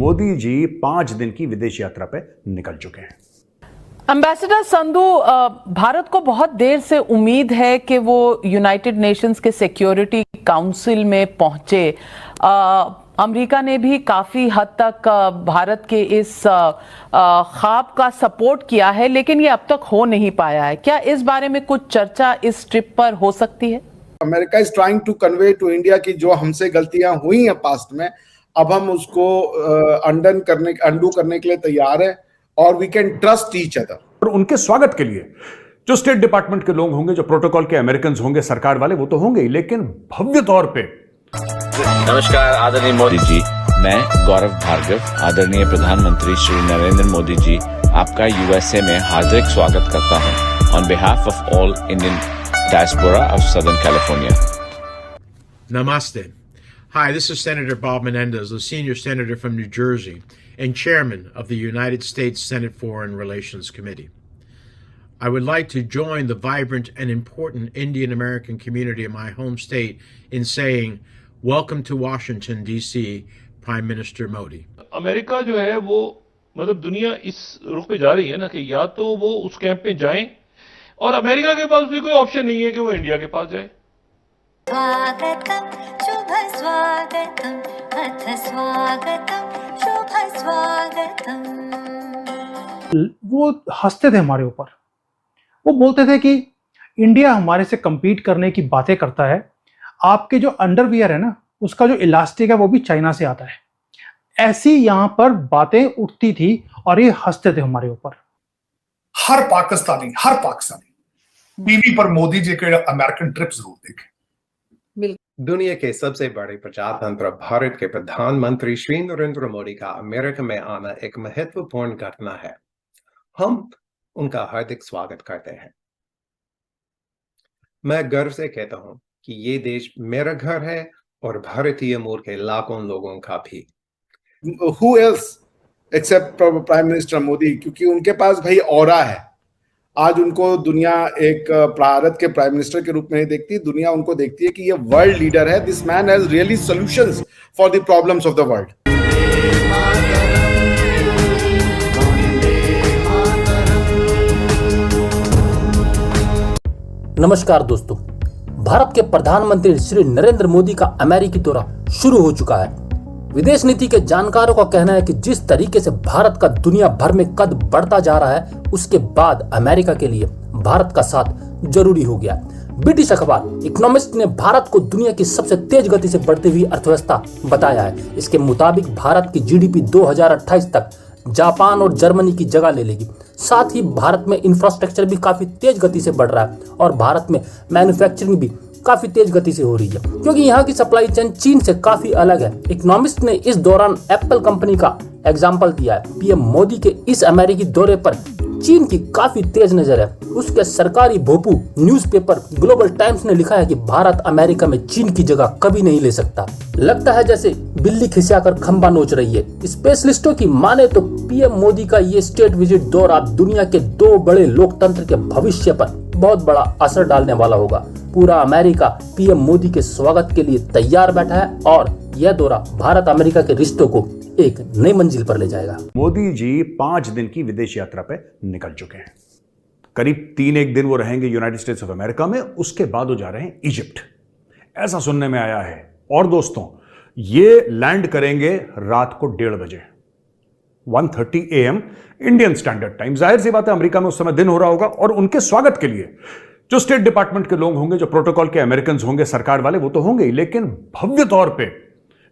मोदी जी 5 दिन की विदेश यात्रा पे निकल चुके हैं। एम्बेसडर संधू, भारत को बहुत देर से उम्मीद है कि वो यूनाइटेड नेशंस के सिक्योरिटी काउंसिल में पहुंचे। अमेरिका ने भी काफी हद तक भारत के इस ख्वाब का सपोर्ट किया है, लेकिन ये अब तक हो नहीं पाया है। क्या इस बारे में कुछ चर्चा इस ट्रिप पर हो सकती है? America is trying to convey to India की जो हमसे गलतियां हुई हैं पास्ट में, अब हम उसको अंडू करने के लिए तैयार है और we can trust each other. और उनके स्वागत के लिए जो स्टेट डिपार्टमेंट के लोग होंगे, जो प्रोटोकॉल के अमेरिकन होंगे, सरकार वाले, वो तो होंगे ही, लेकिन भव्य तौर पे। नमस्कार आदरणीय मोदी जी, मैं गौरव भार्गव, आदरणीय प्रधानमंत्री श्री नरेंद्र मोदी जी, आपका यूएसए में हार्दिक स्वागत करता हूं on behalf of all Indian diaspora of southern California. Namaste. Hi, this is Senator Bob Menendez, the senior senator from New Jersey and chairman of the United States Senate Foreign Relations Committee. I would like to join the vibrant and important Indian American community in my home state in saying, welcome to Washington, D.C., Prime Minister Modi. America जो है वो मतलब दुनिया इस रुख पे जा रही है ना कि या तो वो उस कैंप पे जाएं, और अमेरिका के पास भी कोई ऑप्शन नहीं है कि वो इंडिया के पास जाए। स्वागतम शुभ स्वागतम अथ स्वागतम शुभ स्वागतम। वो हंसते थे हमारे ऊपर, वो बोलते थे कि इंडिया हमारे से compete करने की बातें करता है, आपके जो अंडरवियर है ना उसका जो इलास्टिक है वो भी चाइना से आता है। ऐसी यहाँ पर बातें उठती थी और ये हंसते थे हमारे ऊपर। हर पाकिस्तानी टीवी पर मोदी जी के अमेरिकन ट्रिप जरूर देखे। दुनिया के सबसे बड़े प्रजातंत्र भारत के प्रधानमंत्री श्री नरेंद्र मोदी का अमेरिका में आना एक महत्वपूर्ण घटना है। हम उनका हार्दिक स्वागत करते हैं। मैं गर्व से कहता हूं कि ये देश मेरा घर है और भारतीय मूल के लाखों लोगों का भी। Who else except prime minister Modi, क्योंकि उनके पास भाई ऑरा है। आज उनको दुनिया एक भारत के प्राइम मिनिस्टर के रूप में नहीं देखती, दुनिया उनको देखती है कि ये वर्ल्ड लीडर है। This man has really solutions for the problems of the world. नमस्कार दोस्तों, भारत के प्रधानमंत्री श्री नरेंद्र मोदी का अमेरिकी दौरा शुरू हो चुका है। विदेश नीति के जानकारों का कहना है कि जिस तरीके से भारत का दुनिया भर में कद बढ़ता जा रहा है, उसके बाद अमेरिका के लिए भारत का साथ जरूरी हो गया। ब्रिटिश अखबार इकोनॉमिस्ट ने भारत को दुनिया की सबसे तेज गति से बढ़ती हुई अर्थव्यवस्था बताया है। इसके मुताबिक भारत की जीडीपी 2028 तक जापान और जर्मनी की जगह ले लेगी। साथ ही भारत में इंफ्रास्ट्रक्चर भी काफी तेज गति से बढ़ रहा है और भारत में मैन्युफैक्चरिंग भी काफी तेज गति से हो रही है, क्योंकि यहाँ की सप्लाई चेन चीन से काफी अलग है। इकोनॉमिस्ट ने इस दौरान एप्पल कंपनी का एग्जाम्पल दिया है। पीएम मोदी के इस अमेरिकी दौरे पर चीन की काफी तेज नजर है। उसके सरकारी भोपू न्यूज़पेपर ग्लोबल टाइम्स ने लिखा है कि भारत अमेरिका में चीन की जगह कभी नहीं ले सकता। लगता है जैसे बिल्ली खिसियाकर खंबा नोच रही है। स्पेशलिस्टों की माने तो पीएम मोदी का ये स्टेट विजिट दौरा दुनिया के दो बड़े लोकतंत्र के भविष्य पर बहुत बड़ा असर डालने वाला होगा। पूरा अमेरिका पीएम मोदी के स्वागत के लिए तैयार बैठा है और यह दौरा भारत अमेरिका के रिश्तों को एक नई मंजिल पर ले जाएगा। मोदी जी 5 दिन की विदेश यात्रा पे निकल चुके हैं। करीब 3 दिन वो रहेंगे यूनाइटेड स्टेट्स ऑफ अमेरिका में, उसके बाद वो जा रहे हैं इजिप्ट, ऐसा सुनने में आया है। और दोस्तों, ये लैंड करेंगे रात को 1:30 बजे 1:30 AM इंडियन स्टैंडर्ड टाइम। जाहिर सी बात है अमेरिका में उस समय दिन हो रहा होगा। और उनके स्वागत के लिए जो स्टेट डिपार्टमेंट के लोग होंगे, जो प्रोटोकॉल के अमेरिकन होंगे, सरकार वाले, वो तो होंगे ही, लेकिन भव्य तौर पे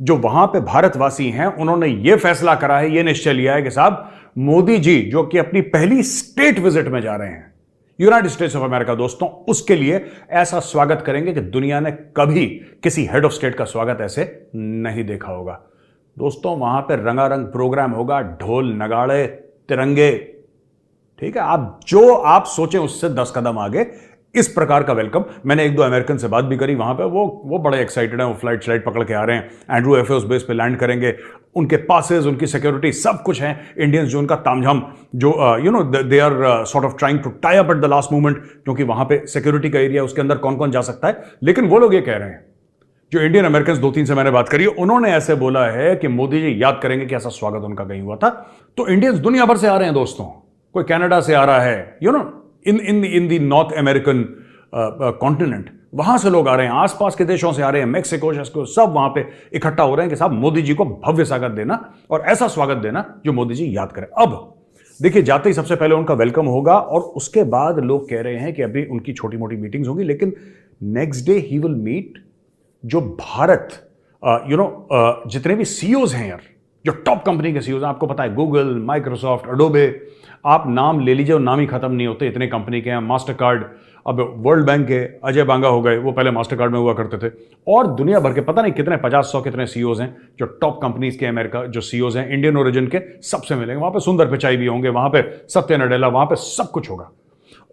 जो वहां पे भारतवासी हैं, उन्होंने ये फैसला करा है, ये निश्चय लिया है कि साहब मोदी जी जो कि अपनी पहली स्टेट विजिट में जा रहे हैं यूनाइटेड स्टेट्स ऑफ अमेरिका, दोस्तों उसके लिए ऐसा स्वागत करेंगे कि दुनिया ने कभी किसी हेड ऑफ स्टेट का स्वागत ऐसे नहीं देखा होगा। दोस्तों वहां पे रंगारंग प्रोग्राम होगा, ढोल नगाड़े तिरंगे, ठीक है। आप सोचें उससे 10 कदम आगे इस प्रकार का वेलकम। मैंने 1-2 अमेरिकन से बात भी करी वहां पे, वो बड़े एक्साइटेड हैं। वो फ्लाइट पकड़ के आ रहे हैं, एंड्रू एयरफोर्स बेस पे लैंड करेंगे। उनके पासेस, उनकी सिक्योरिटी सब कुछ है। इंडियंस जो उनका तामझाम जो they are sort of trying to tie up at the last moment, क्योंकि वहां पे सिक्योरिटी का एरिया, उसके अंदर कौन कौन जा सकता है। लेकिन वो लोग ये कह रहे हैं जो इंडियन अमेरिकन 2-3 से मैंने बात करी, उन्होंने ऐसे बोला है कि मोदी जी याद करेंगे कि ऐसा स्वागत उनका कहीं हुआ था। तो इंडियंस दुनिया भर से आ रहे हैं दोस्तों, कोई कनाडा से आ रहा है, in the north American continent, वहां से लोग आ रहे हैं, आसपास के देशों से आ रहे हैं, मेक्सिको सब वहां पे इकट्ठा हो रहे हैं कि साहब मोदी जी को भव्य स्वागत देना और ऐसा स्वागत देना जो मोदी जी याद करें। अब देखिए, जाते ही सबसे पहले उनका वेलकम होगा और उसके बाद लोग कह रहे हैं कि अभी उनकी छोटी मोटी मीटिंग्स होंगी, लेकिन next day he will meet जो भारत जितने भी सीईओज हैं यार, जो टॉप कंपनी के सीईओज हैं, आपको पता है गूगल, माइक्रोसॉफ्ट, अडोबे, आप नाम ले लीजिए और नाम ही खत्म नहीं होते, इतने कंपनी के हैं। मास्टर कार्ड, अब वर्ल्ड बैंक के अजय बांगा हो गए, वो पहले मास्टर कार्ड में हुआ करते थे, और दुनिया भर के पता नहीं कितने 50-100 कितने सीईओज हैं जो टॉप कंपनीज के अमेरिका जो सीईओज हैं, इंडियन ओरिजिन के, सबसे मिलेंगे वहां पे। सुंदर पिचाई भी होंगे वहां पे, सत्य नडेला, वहां पे सब कुछ होगा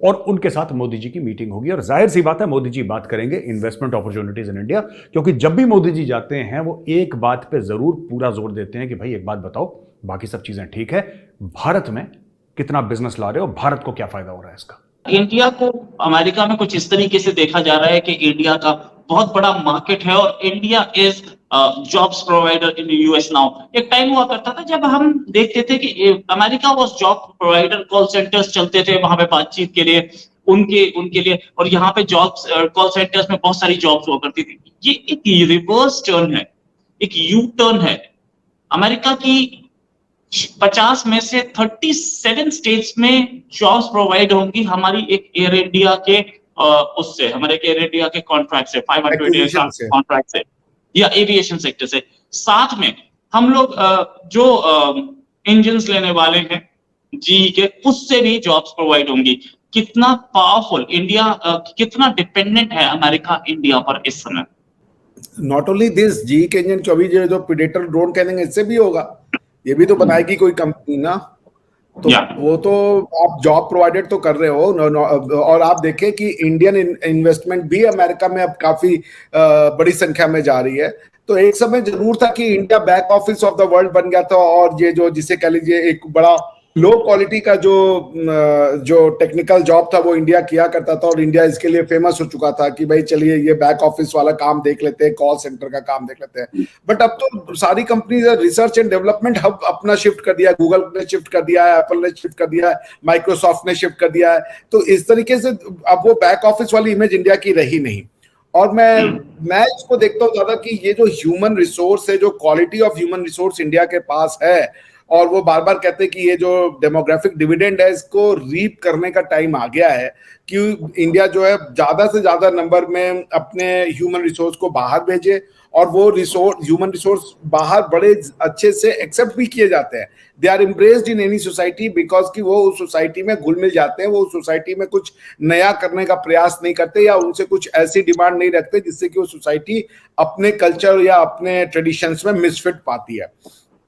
और उनके साथ मोदी जी की मीटिंग होगी। और जाहिर सी बात है मोदी जी बात करेंगे इन्वेस्टमेंट अपॉर्चुनिटीज इन इंडिया, क्योंकि जब भी मोदी जी जाते हैं वो एक बात पे जरूर पूरा जोर देते हैं कि भाई एक बात बताओ, बाकी सब चीजें ठीक है, भारत में कितना बिजनेस ला रहे हो, भारत को क्या फायदा हो रहा है इसका। इंडिया को अमेरिका में कुछ इस तरीके से देखा जा रहा है कि इंडिया का बहुत बड़ा मार्केट है और India is jobs provider in US now. एक टाइम हुआ करता था जब हम देखते थे कि America was job provider, call centres चलते थे वहां पे बातचीत के लिए उनके लिए, और यहाँ पे जॉब्स कॉल सेंटर्स में बहुत सारी जॉब्स हुआ करती थी। ये एक रिवर्स टर्न है, एक यू टर्न है। अमेरिका की 50 में से 37 स्टेट्स में जॉब्स प्रोवाइड होंगी हमारी एक एयर इंडिया के उससे, हमारे एयर इंडिया के कॉन्ट्रैक्ट से, 500 डेज का कॉन्ट्रैक्ट से या एविएशन सेक्टर से। साथ में हम लोग जो इंजन्स लेने वाले हैं जी के, उससे भी जॉब्स प्रोवाइड होंगी। कितना पावरफुल इंडिया, कितना डिपेंडेंट है अमेरिका इंडिया पर इस समय। नॉट ओनली दिस, जी के इंजन 24 जो प्रेडेटर ड्रोन कहेंगे इससे भी होगा, ये भी तो बनाएगी कोई कंपनी ना, तो वो तो आप जॉब प्रोवाइडेड तो कर रहे हो। और आप देखें कि इंडियन इन्वेस्टमेंट भी अमेरिका में अब काफी बड़ी संख्या में जा रही है। तो एक समय जरूर था कि India back office of the world बन गया था, और ये जो जिसे कह लीजिए एक बड़ा लो क्वालिटी का जो टेक्निकल जॉब था वो इंडिया किया करता था, और इंडिया इसके लिए फेमस हो चुका था कि भाई चलिए ये बैक ऑफिस वाला काम देख लेते हैं, कॉल सेंटर का काम देख लेते हैं। बट अब तो सारी companies research and development hub अपना शिफ्ट कर दिया है, गूगल ने शिफ्ट कर दिया है, एप्पल ने शिफ्ट कर दिया है, माइक्रोसॉफ्ट ने शिफ्ट कर दिया है। तो इस तरीके से अब वो बैक ऑफिस वाली इमेज इंडिया की रही नहीं। और मैं इसको देखता हूँ ज्यादा कि ये जो ह्यूमन रिसोर्स है, जो quality of human resource India के पास है, और वो बार बार कहते हैं कि ये जो डेमोग्राफिक डिविडेंड है इसको रीप करने का टाइम आ गया है, कि इंडिया जो है ज्यादा से ज्यादा नंबर में अपने ह्यूमन रिसोर्स को बाहर भेजे, और वो ह्यूमन रिसोर्स बाहर बड़े अच्छे से एक्सेप्ट भी किए जाते हैं। They are embraced in any society, because कि वो उस सोसाइटी में घुल मिल जाते हैं, वो उस सोसाइटी में कुछ नया करने का प्रयास नहीं करते, या उनसे कुछ ऐसी डिमांड नहीं रखते जिससे कि वो सोसाइटी अपने कल्चर या अपने ट्रेडिशंस में मिसफिट पाती है।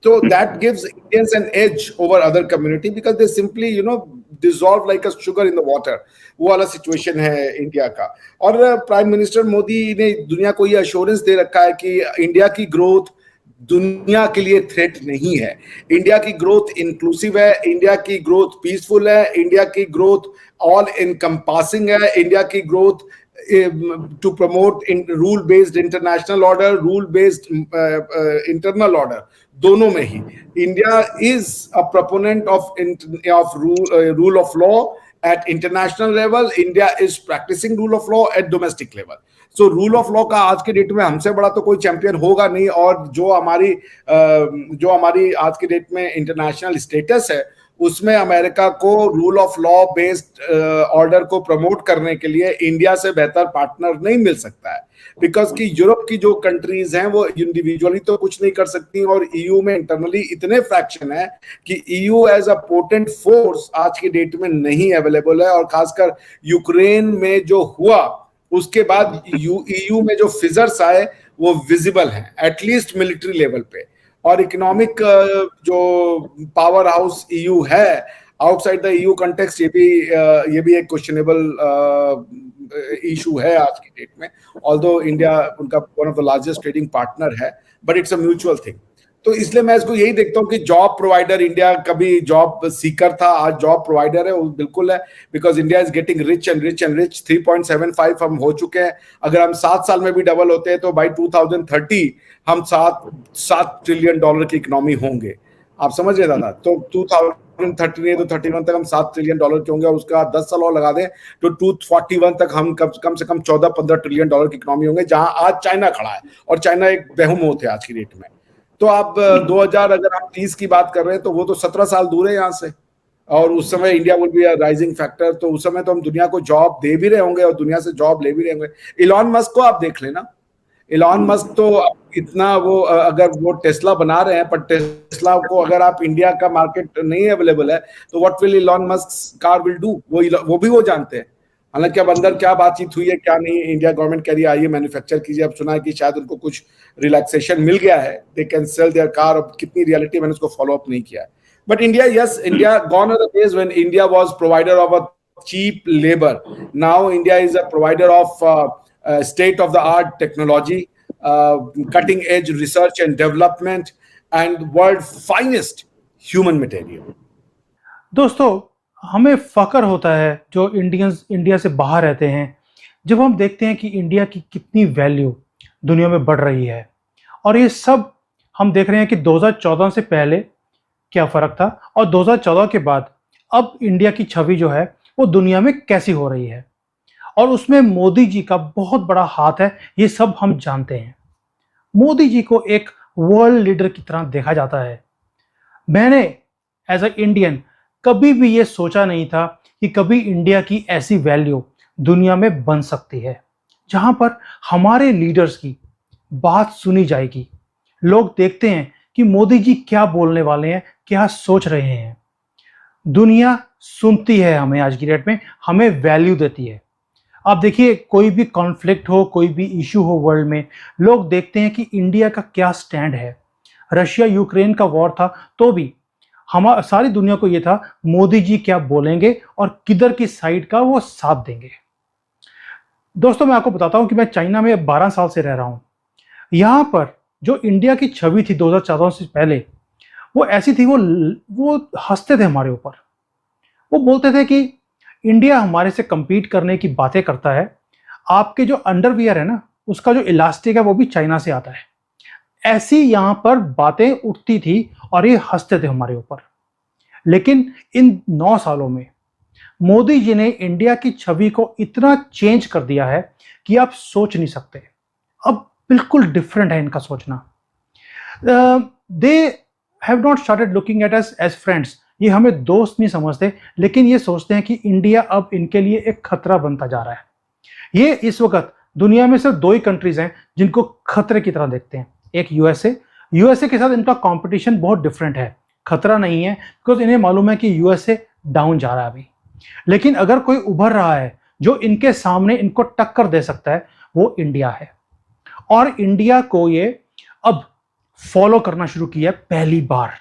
So that gives Indians an edge over other community because they simply, dissolve like a sugar in the water. वो वाला सिचुएशन है इंडिया का। और प्राइम मिनिस्टर मोदी ने दुनिया को ये अश्योरेंस दे रखा है कि इंडिया की ग्रोथ दुनिया के लिए थ्रेट नहीं है, इंडिया की ग्रोथ इंक्लूसिव है, इंडिया की ग्रोथ पीसफुल है, इंडिया की ग्रोथ ऑल इनकम्पासिंग है, इंडिया की growth to promote rule based international order, rule based internal order, दोनों में ही India is a proponent of rule of law at international level. India is practicing rule of law at domestic level. So rule of law का आज के date में हमसे बड़ा तो कोई चैंपियन होगा नहीं, और जो हमारी आज के डेट में इंटरनेशनल स्टेटस है उसमें अमेरिका को rule of law based order को प्रमोट करने के लिए इंडिया से बेहतर पार्टनर नहीं मिल सकता है, बिकॉज कि यूरोप की जो कंट्रीज हैं वो इंडिविजुअली तो कुछ नहीं कर सकती, और ईयू में इंटरनली इतने फ्रैक्शन है कि EU as a potent force आज की डेट में नहीं अवेलेबल है। और खासकर यूक्रेन में जो हुआ उसके बाद ईयू में जो फिजर्स आए वो विजिबल हैं, एटलीस्ट मिलिट्री लेवल पे। और इकोनॉमिक जो पावर हाउस ईयू है आउटसाइड द ईयू कंटेक्स्ट, ये भी एक क्वेश्चनेबल इशू है आज की डेट में, ऑल्दो इंडिया उनका one of the largest trading partner है, but it's a mutual thing. तो इसलिए मैं इसको यही देखता हूँ कि जॉब प्रोवाइडर, इंडिया कभी जॉब सीकर था, आज जॉब प्रोवाइडर है, वो बिल्कुल है, because India is getting rich and rich and rich. 3.75 हम हो चुके हैं। अगर हम 7 साल में भी डबल होते हैं तो बाई 2030 हम 7 ट्रिलियन डॉलर की इकोनॉमी होंगे। आप समझ रहे दादा? तो 2030 नहीं तो 31 तक हम 7 ट्रिलियन डॉलर के होंगे, और उसका 10 साल और लगा दें तो 2041 तक हम कम से कम 14-15 ट्रिलियन डॉलर की इकोनॉमी होंगे, जहां आज चाइना खड़ा है, और चाइना एक बेहुमौत है आज की डेट में। तो आप 2000 अगर हम 30 की बात कर रहे हैं तो वो तो 17 साल दूर है यहाँ से, और उस समय India will be a rising factor. तो उस समय तो हम दुनिया को जॉब दे भी रहे होंगे और दुनिया से जॉब ले भी रहे होंगे। इलॉन मस्क को आप देख लेना, इलॉन मस्क तो इतना वो, अगर वो टेस्ला बना रहे हैं, पर टेस्ला को अगर आप इंडिया का मार्केट नहीं अवेलेबल है तो what will Elon Musk car will do, वो भी वो जानते हैं। हालांकि अब अंदर क्या बातचीत हुई है क्या नहीं, इंडिया गवर्नमेंट कह रही है आइए मैन्युफैक्चर कीजिए। अब सुना है कि शायद उनको कुछ रिलैक्सेशन मिल गया है, they can sell their car. अब कितनी रियलिटी, मैंने उसको फॉलो अप नहीं किया है। But India, yes, India gone are the days when India was provider of a cheap labour. Now India is a provider of state of the art technology, cutting edge research and development, and world finest human material. दोस्तों, हमें फख्र होता है जो India से बाहर रहते हैं, जब हम देखते हैं कि इंडिया की कितनी वैल्यू दुनिया में बढ़ रही है। और ये सब हम देख रहे हैं कि 2014 से पहले क्या फ़र्क था और 2014 के बाद अब इंडिया की छवि जो है वो दुनिया में कैसी हो रही है, और उसमें मोदी जी का बहुत बड़ा हाथ है, ये सब हम जानते हैं। मोदी जी को एक वर्ल्ड लीडर की तरह देखा जाता है। मैंने एज अ इंडियन कभी भी ये सोचा नहीं था कि कभी इंडिया की ऐसी वैल्यू दुनिया में बन सकती है, जहां पर हमारे लीडर्स की बात सुनी जाएगी। लोग देखते हैं कि मोदी जी क्या बोलने वाले हैं, क्या सोच रहे हैं। दुनिया सुनती है हमें, आज की डेट में हमें वैल्यू देती है। आप देखिए, कोई भी कॉन्फ्लिक्ट हो, कोई भी इशू हो वर्ल्ड में, लोग देखते हैं कि इंडिया का क्या स्टैंड है। रशिया यूक्रेन का वॉर था तो भी सारी दुनिया को ये था मोदी जी क्या बोलेंगे और किधर की साइड का वो साथ देंगे। दोस्तों, मैं आपको बताता हूं कि मैं चाइना में 12 साल से रह रहा हूं। यहां पर जो इंडिया की छवि थी 2014 से पहले, वो ऐसी थी, वो हंसते थे हमारे ऊपर। वो बोलते थे कि इंडिया हमारे से compete करने की बातें करता है, आपके जो अंडरवियर है ना, उसका जो इलास्टिक है वो भी चाइना से आता है। ऐसी यहां पर बातें उठती थी और ये हंसते थे हमारे ऊपर। लेकिन इन 9 सालों में मोदी जी ने इंडिया की छवि को इतना चेंज कर दिया है कि आप सोच नहीं सकते। अब बिल्कुल डिफरेंट है इनका सोचना। They have not started looking at us as friends. ये हमें दोस्त नहीं समझते, लेकिन ये सोचते हैं कि इंडिया अब इनके लिए एक खतरा बनता जा रहा है। ये इस वक्त दुनिया में सिर्फ 2 ही कंट्रीज हैं जिनको खतरे की तरह देखते हैं। एक यूएसए के साथ इनका कंपटीशन बहुत डिफरेंट है, खतरा नहीं है, बिकॉज इन्हें मालूम है कि यूएसए डाउन जा रहा है अभी। लेकिन अगर कोई उभर रहा है जो इनके सामने इनको टक्कर दे सकता है, वो इंडिया है। और इंडिया को ये अब फॉलो करना शुरू किया पहली बार।